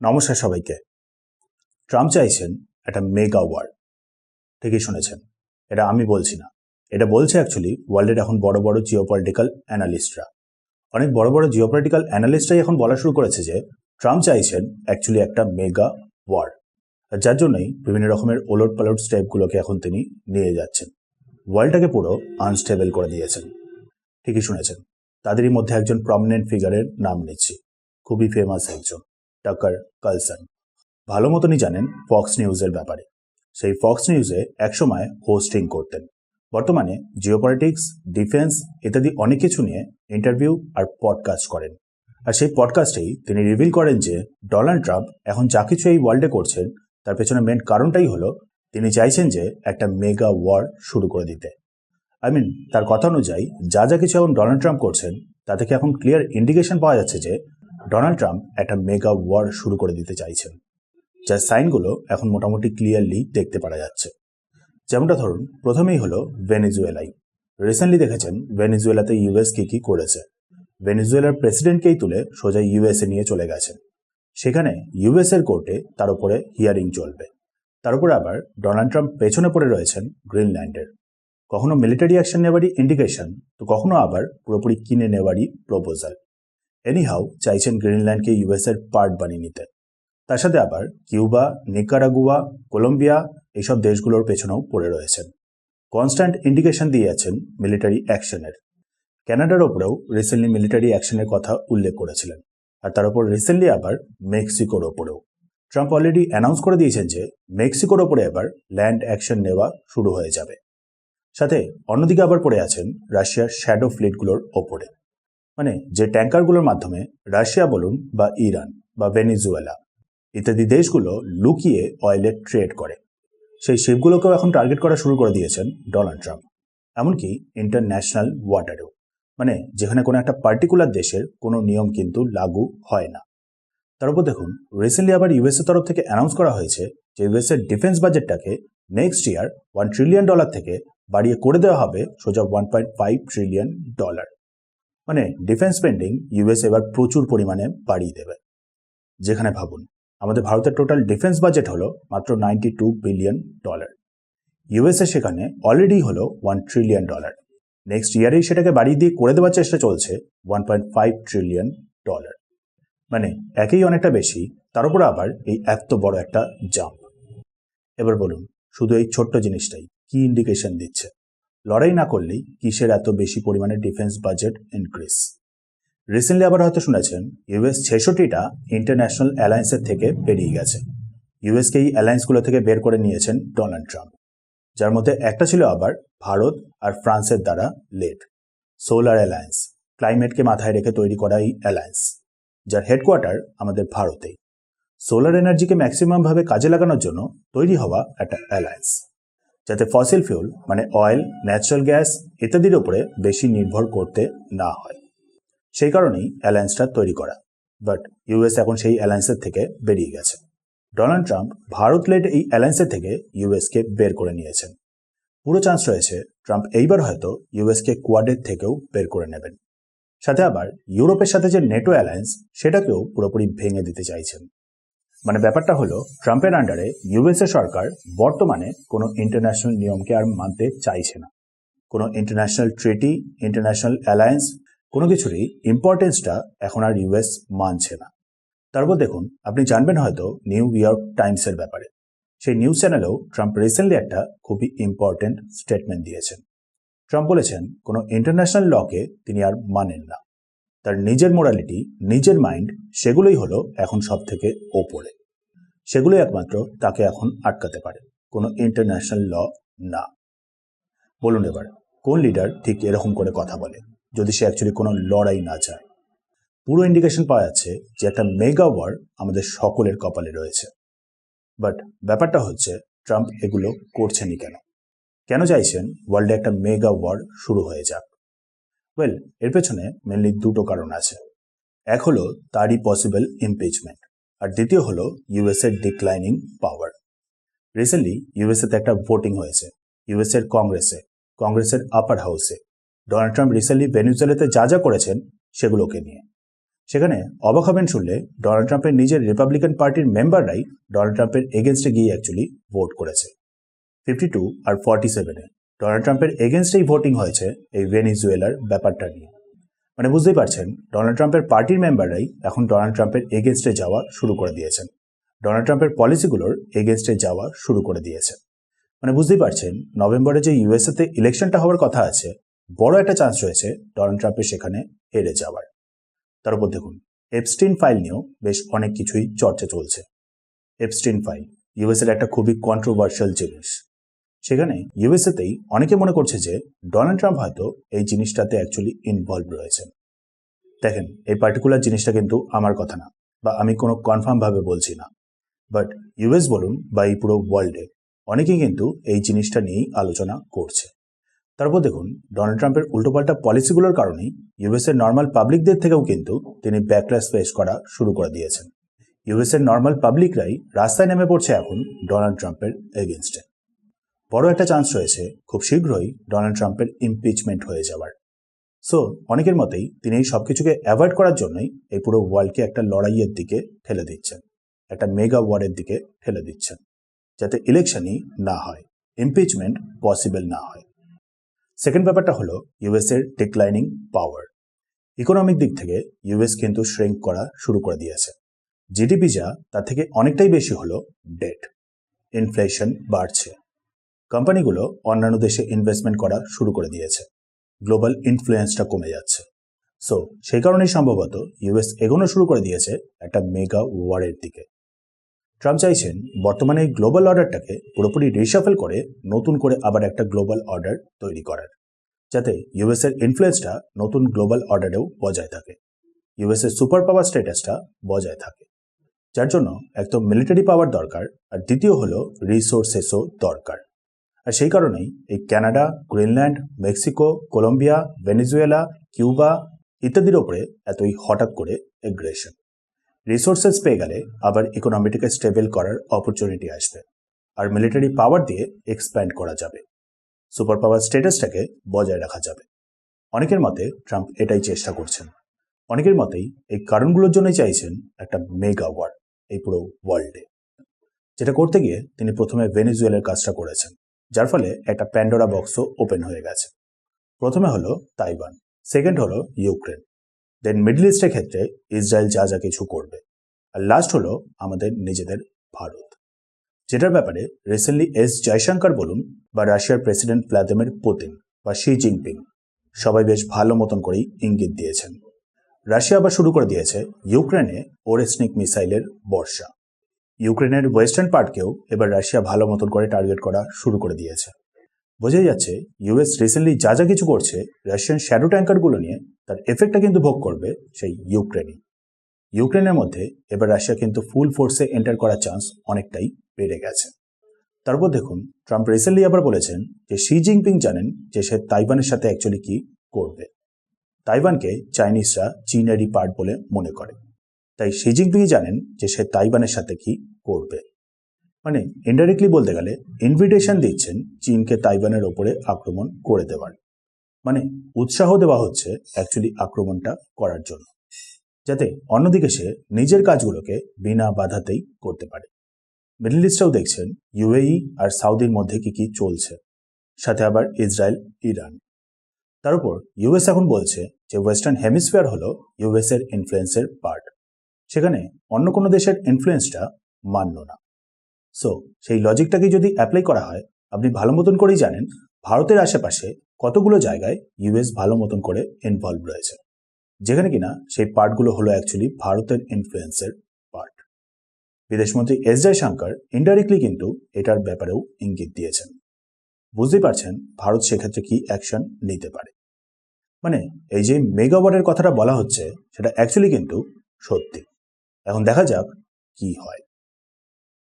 নমস্কার সবাইকে। ট্রাম্প চাইছেন একটা মেগা ওয়ার। ঠিকই শুনেছেন, এটা আমি বলছি না, এটা বলছে অ্যাকচুয়ালি ওয়ার্ল্ডের এখন বড় বড় জিওপলিটিক্যাল অ্যানালিস্টরা। অনেক বড় বড় জিওপলিটিক্যাল অ্যানালিস্টরাই এখন বলা শুরু করেছে যে ট্রাম্প চাইছেন অ্যাকচুয়ালি একটা মেগা ওয়ার, আর যার জন্যই বিভিন্ন রকমের ওলট পালট স্টেপগুলোকে এখন তিনি নিয়ে যাচ্ছেন। ওয়ার্ল্ডটাকে পুরো আনস্টেবল করে দিয়েছেন। ঠিকই শুনেছেন, তাদেরই মধ্যে একজন প্রমিনেন্ট ফিগারের নাম নিচ্ছি, খুবই ফেমাস একজন, টাকার কার্লসন। ভালো মতনই জানেন ফক্স নিউজের ব্যাপারে। সেই ফক্স নিউজে একসময় হোস্টিং করতেন। বর্তমানে জিওপলিটিক্স, ডিফেন্স ইত্যাদি অনেক কিছু নিয়ে ইন্টারভিউ আর পডকাস্ট করেন। আর সেই পডকাস্টেই তিনি রিভিল করেন যে ডোনাল্ড ট্রাম্প এখন যা কিছু এই ওয়ার্ল্ডে করছেন তার পেছনে মেন কারণটাই হলো তিনি চাইছেন যে একটা মেগা ওয়ার শুরু করে দিতে। তার কথা অনুযায়ী যা যা কিছু এখন ডোনাল্ড ট্রাম্প করছেন তা থেকে এখন ক্লিয়ার ইন্ডিকেশন পাওয়া যাচ্ছে যে ডোনাল্ড ট্রাম্প একটা মেগা ওয়ার শুরু করে দিতে চাইছেন, যার সাইনগুলো এখন মোটামুটি ক্লিয়ারলি দেখতে পারা যাচ্ছে। যেমনটা ধরুন, প্রথমেই হলো ভেনেজুয়েলাই। রিসেন্টলি দেখেছেন ভেনেজুয়েলাতে ইউএস কি করেছে। ভেনেজুয়েলার প্রেসিডেন্টকেই তুলে সোজা ইউএসএ নিয়ে চলে গেছেন। সেখানে ইউএস এর কোর্টে তার উপরে হিয়ারিং চলবে। তার উপরে আবার ডোনাল্ড ট্রাম্প পেছনে পড়ে রয়েছেন গ্রিনল্যান্ডের। কখনো মিলিটারি অ্যাকশন নেওয়ারই ইন্ডিকেশন, তো কখনো আবার পুরোপুরি কিনে নেওয়ারই প্রপোজাল। এনিহাউ চাইছেন গ্রিনল্যান্ডকে ইউএস এর পার্ট বানিয়ে নিতে। তার সাথে আবার কিউবা, নিকারাগুয়া, কলম্বিয়া এইসব দেশগুলোর পেছনেও পড়ে রয়েছেন। কনস্ট্যান্ট ইন্ডিকেশন দিয়ে আছেন মিলিটারি অ্যাকশনের। ক্যানাডার ওপরেও রিসেন্টলি মিলিটারি অ্যাকশনের কথা উল্লেখ করেছিলেন, আর তার উপর রিসেন্টলি আবার মেক্সিকোর ওপরেও। ট্রাম্প অলরেডি অ্যানাউন্স করে দিয়েছেন যে মেক্সিকোর ওপরে এবার ল্যান্ড অ্যাকশন নেওয়া শুরু হয়ে যাবে। সাথে অন্যদিকে আবার পড়ে আছেন রাশিয়ার শ্যাডো ফ্লিটগুলোর ওপরে, যে ট্যাঙ্কারগুলোর মাধ্যমে রাশিয়া বলুন বা ইরান বা ভেনেজুয়েলা ইত্যাদি দেশগুলো লুকিয়ে অয়েলে ট্রেড করে, সেই শিপগুলোকেও এখন টার্গেট করা শুরু করে দিয়েছেন ডোনাল্ড ট্রাম্প। এমনকি ইন্টারন্যাশনাল ওয়াটারেও, যেখানে কোনো একটা পার্টিকুলার দেশের কোনো নিয়ম কিন্তু লাগু হয় না। তার উপর দেখুন, রিসেন্টলি আবার ইউএসএ তরফ থেকে অ্যানাউন্স করা হয়েছে যে ইউএসএর ডিফেন্স বাজেটটাকে নেক্সট ইয়ার $1 ট্রিলিয়ন থেকে বাড়িয়ে করে দেওয়া হবে সোজা $1.5 ট্রিলিয়ন। ডিফেন্স স্পেন্ডিং ইউএস এবার প্রচুর পরিমাণে বাড়িয়ে দেবে। যেখানে ভাবুন, আমাদের ভারতের টোটাল ডিফেন্স বাজেট হলো মাত্র $92 বিলিয়ন। ইউএসএ সেখানে অলরেডি হলো $1 ট্রিলিয়ন। নেক্সট ইয়ারেই সেটাকে বাড়িয়ে দিয়ে করে দেওয়ার চেষ্টা চলছে $1.5 ট্রিলিয়ন। একেই অনেকটা বেশি, তার উপর আবার এই এত বড় একটা জাম্প। এবার বলুন, শুধু এই ছোট্ট জিনিসটাই কি ইন্ডিকেশন দিচ্ছে? লড়াই না করলেই কিসের এত বেশি পরিমাণে ডিফেন্স বাজেট ইনক্রিজ? রিসেন্টলি আবার হয়তো শুনেছেন ইউএস 66টা ইন্টারন্যাশনাল অ্যালায়েন্সের থেকে বেরিয়ে গেছে। ইউএসকে এই অ্যালায়েন্সগুলো থেকে বের করে নিয়েছেন ডোনাল্ড ট্রাম্প, যার মধ্যে একটা ছিল আবার ভারত আর ফ্রান্সের দ্বারা লেড সোলার অ্যালায়েন্স। ক্লাইমেটকে মাথায় রেখে তৈরি করা এই অ্যালায়েন্স, যার হেডকোয়ার্টার আমাদের ভারতেই। সোলার এনার্জিকে ম্যাক্সিমামভাবে কাজে লাগানোর জন্য তৈরি হওয়া একটা অ্যালায়েন্স, যাতে fossil fuel oil, natural gas ইত্যাদির উপরে বেশি নির্ভর করতে না হয়। সেই কারণেই অ্যালায়েন্সটা তৈরি করা। বাট ইউএস এখন সেই অ্যালায়েন্সের থেকে বেরিয়ে গেছে। ডোনাল্ড ট্রাম্প ভারত লেড এই অ্যালায়েন্সের থেকে ইউএসকে বের করে নিয়েছেন। পুরো চান্স রয়েছে ট্রাম্প এইবার হয়তো ইউএসকে কোয়াডের থেকেও বের করে নেবেন। সাথে আবার ইউরোপের সাথে যে নেটো অ্যালায়েন্স সেটাকেও পুরোপুরি ভেঙে দিতে চাইছেন। ব্যাপারটা হলো, ট্রাম্পের আন্ডারে ইউএসএ সরকার বর্তমানে কোনো ইন্টারন্যাশনাল নিয়মকে আর মানতে চাইছে না। কোনো ইন্টারন্যাশনাল ট্রিটি, ইন্টারন্যাশনাল অ্যালায়েন্স কোনো কিছুরই ইম্পর্টেন্সটা এখন আর ইউএস মানছে না। তারপর দেখুন, আপনি জানবেন হয়তো নিউ ইয়র্ক টাইমসের ব্যাপারে। সেই নিউজ চ্যানেলেও ট্রাম্প রিসেন্টলি একটা খুবই ইম্পর্টেন্ট স্টেটমেন্ট দিয়েছেন। ট্রাম্প বলেছেন কোনো ইন্টারন্যাশনাল লকে তিনি আর মানেন না। তার নিজের মোরালিটি, নিজের মাইন্ড, সেগুলোই হলো এখন সব থেকে ওপরে। সেগুলোই একমাত্র তাকে এখন আটকাতে পারে, কোনো ইন্টারন্যাশনাল ল না। বলুন এবার, কোন লিডার ঠিক এরকম করে কথা বলে যদি সে অ্যাকচুয়ালি কোনো লড়াই না চায়? পুরো ইন্ডিকেশন পাওয়া যাচ্ছে যে একটা মেগা ওয়ার আমাদের সকলের কপালে রয়েছে। বাট ব্যাপারটা হচ্ছে, ট্রাম্প এগুলো করছেনই কেন? কেন চাইছেন ওয়ার্ল্ডে একটা মেগা ওয়ার শুরু হয়ে যাক? এর পেছনে মেনলি দুটো কারণ আছে। এক হলো তারই পসিবল ইমপিচমেন্ট, আর দ্বিতীয় হলো ইউএসএর ডিক্লাইনিং পাওয়ার। রিসেন্টলি ইউএসএতে একটা ভোটিং হয়েছে, ইউএসএর কংগ্রেসের আপার হাউসে। ডোনাল্ড ট্রাম্প রিসেন্টলি ভেনেজুয়েলাতে যা যা করেছেন সেগুলোকে নিয়ে। সেখানে অবাক হবেন শুনলে ডোনাল্ড ট্রাম্পের নিজের রিপাবলিকান পার্টির মেম্বাররাই ডোনাল্ড ট্রাম্পের এগেনস্টে গিয়ে অ্যাকচুয়ালি ভোট করেছে। 52 আর 47-এ ডোনাল্ড ট্রাম্পের এগেনস্টেই ভোটিং হয়েছে এই ভেনিজুয়েলার ব্যাপারটা নিয়ে। মানে বুঝতেই পারছেন, ডোনাল্ড ট্রাম্পের পার্টির মেম্বাররাই এখন ডোনাল্ড ট্রাম্পের এগেনস্টে যাওয়া শুরু করে দিয়েছেন, ডোনাল্ড ট্রাম্পের পলিসিগুলোর এগেনস্টে যাওয়া শুরু করে দিয়েছে। মানে বুঝতেই পারছেন, নভেম্বরে যে ইউএসএতে ইলেকশনটা হওয়ার কথা আছে, বড় একটা চান্স রয়েছে ডোনাল্ড ট্রাম্পের সেখানে হেরে যাওয়ার। তার উপর দেখুন, এপস্টিন ফাইল নিয়েও বেশ অনেক কিছুই চর্চা চলছে। এপস্টিন ফাইল ইউএসএর একটা খুবই কন্ট্রোভার্সিয়াল জিনিস। সেখানে ইউএসএতেই অনেকে মনে করছে যে ডোনাল্ড ট্রাম্প হয়তো এই জিনিসটাতে অ্যাকচুয়ালি ইনভলভ রয়েছেন। দেখেন, এই পার্টিকুলার জিনিসটা কিন্তু আমার কথা না, বা আমি কোনো কনফার্মভাবে বলছি না, বাট ইউএস বলুন বা এই পুরো ওয়ার্ল্ডে অনেকেই কিন্তু এই জিনিসটা নিয়েই আলোচনা করছে। তারপর দেখুন, ডোনাল্ড ট্রাম্পের উল্টোপাল্টা পলিসিগুলোর কারণেই ইউএসএর নর্মাল পাবলিকদের থেকেও কিন্তু তিনি ব্যাকল্যাশ ফেস করা শুরু করে দিয়েছেন। ইউএসএর নর্মাল পাবলিকরাই রাস্তায় নেমে পড়ছে এখন ডোনাল্ড ট্রাম্পের এগেনস্টে। বড় একটা চান্স রয়েছে খুব শীঘ্রই ডোনাল্ড ট্রাম্পের ইমপিচমেন্ট হয়ে যাওয়ার। সো অনেকের মতেই তিনি এই সবকিছুকে অ্যাভয়েড করার জন্যই এই পুরো ওয়ার্ল্ডকে একটা লড়াইয়ের দিকে ঠেলে দিচ্ছেন, একটা মেগা ওয়ারের দিকে ঠেলে দিচ্ছেন, যাতে ইলেকশনই না হয়, ইমপিচমেন্ট পসিবল না হয়। সেকেন্ড ব্যাপারটা হলো ইউএসের ডিক্লাইনিং পাওয়ার। ইকোনমিক দিক থেকে ইউএস কিন্তু শ্রিঙ্ক করা শুরু করে দিয়েছে। জিডিপি যা তার থেকে অনেকটাই বেশি হলো ডেট। ইনফ্লেশন বাড়ছে। কোম্পানিগুলো অন্যান্য দেশে ইনভেস্টমেন্ট করা শুরু করে দিয়েছে। গ্লোবাল ইনফ্লুয়েন্সটা কমে যাচ্ছে। সো সেই কারণেই সম্ভবত ইউএস এগোনো শুরু করে দিয়েছে একটা মেগা ওয়ারের দিকে। ট্রাম্প চাইছেন বর্তমানে এই গ্লোবাল অর্ডারটাকে পুরোপুরি রিশাফেল করে নতুন করে আবার একটা গ্লোবাল অর্ডার তৈরি করার, যাতে ইউএসের ইনফ্লুয়েন্সটা নতুন গ্লোবাল অর্ডারেও বজায় থাকে, ইউএসের সুপার পাওয়ার স্ট্যাটাসটা বজায় থাকে, যার জন্য একদম মিলিটারি পাওয়ার দরকার, আর দ্বিতীয় হলো রিসোর্সেসও দরকার। আর সেই কারণেই এই Canada, Greenland, Mexico, Colombia, Venezuela, Cuba ইত্যাদির ওপরে এতই হঠাৎ করে এগ্রেশন। রিসোর্সেস পেয়ে গেলে আবার ইকোনমিটাকে স্টেবল করার অপরচুনিটি আসবে, আর মিলিটারি পাওয়ার দিয়ে এক্সপ্যান্ড করা যাবে, সুপার পাওয়ার স্ট্যাটাসটাকে বজায় রাখা যাবে। অনেকের মতে ট্রাম্প এটাই চেষ্টা করছেন। অনেকের মতেই এই কারণগুলোর জন্যই চাইছেন একটা মেগা ওয়ার এই পুরো ওয়ার্ল্ডে, যেটা করতে গিয়ে তিনি প্রথমে ভেনেজুয়েলার কাজটা করেছেন, যার ফলে একটা প্যান্ডোরা বক্সও ওপেন হয়ে গেছে। প্রথমে হলো তাইওয়ান, সেকেন্ড হলো ইউক্রেন, দেন মিডল ইস্টের ক্ষেত্রে ইসরায়েল যা যা কিছু করবে, আর লাস্ট হলো আমাদের নিজেদের ভারত, যেটার ব্যাপারে রিসেন্টলি এস জয়শঙ্কর বলুন বা রাশিয়ার প্রেসিডেন্ট ভ্লাদিমির পুতিন বা শি জিনপিং সবাই বেশ ভালো মতন করেই ইঙ্গিত দিয়েছেন। রাশিয়া আবার শুরু করে দিয়েছে ইউক্রেনে ওরেসনিক মিসাইলের বর্ষা। ইউক্রেনের ওয়েস্টার্ন পার্টকেও এবার রাশিয়া ভালো মতন করে টার্গেট করা শুরু করে দিয়েছে। বোঝাই যাচ্ছে ইউএস রিসেন্টলি যা যা কিছু করছে রাশিয়ান শ্যাডো ট্যাঙ্কারগুলো নিয়ে, তার এফেক্টটা কিন্তু ভোগ করবে সেই ইউক্রেনই। ইউক্রেনের মধ্যে এবার রাশিয়া কিন্তু ফুল ফোর্সে এন্টার করার চান্স অনেকটাই বেড়ে গেছে। তারপর দেখুন, ট্রাম্প রিসেন্টলি আবার বলেছেন যে শি জিনপিং জানেন যে সে তাইওয়ানের সাথে অ্যাকচুয়ালি কি করবে। তাইওয়ানকে চাইনিজরা চীনেরই পার্ট বলে মনে করে, তাই শি জিনপিংই জানেন যে সে তাইওয়ানের সাথে কি করবে। মানে ইনডাইরেক্টলি বলতে গেলে ইনভিটেশন দিচ্ছেন চীনকে তাইওয়ানের ওপরে আক্রমণ করে দেওয়ার, মানে উৎসাহ দেওয়া হচ্ছে অ্যাকচুয়ালি আক্রমণটা করার জন্য, যাতে অন্যদিকে সে নিজের কাজগুলোকে বিনা বাধাতেই করতে পারে। মিডল ইস্টেও দেখছেন ইউএই আর সাউদির মধ্যে কি কি চলছে, সাথে আবার ইসরায়েল, ইরান। তার উপর ইউএস এখন বলছে যে ওয়েস্টার্ন হেমিস্ফিয়ার হলো ইউএস এর ইনফ্লুয়েন্সের পার্ট, সেখানে অন্য কোনো দেশের ইনফ্লুয়েন্সটা মান্য না। সো সেই লজিকটাকে যদি অ্যাপ্লাই করা হয়, আপনি ভালো মতন করেই জানেন ভারতের আশেপাশে কতগুলো জায়গায় ইউএস ভালো মতন করে ইনভলভ রয়েছে, যেখানে কিনা সেই পার্টগুলো হলো অ্যাকচুয়ালি ভারতের ইনফ্লুয়েন্সের পার্ট। বিদেশমন্ত্রী এস জয়শঙ্কর ইনডাইরেক্টলি কিন্তু এটার ব্যাপারেও ইঙ্গিত দিয়েছেন। বুঝতেই পারছেন ভারত সেক্ষেত্রে কি অ্যাকশন নিতে পারে। মানে এই যে মেগাওয়াটের কথাটা বলা হচ্ছে সেটা অ্যাকচুয়ালি কিন্তু সত্যি। এখন দেখা যাক কি হয়।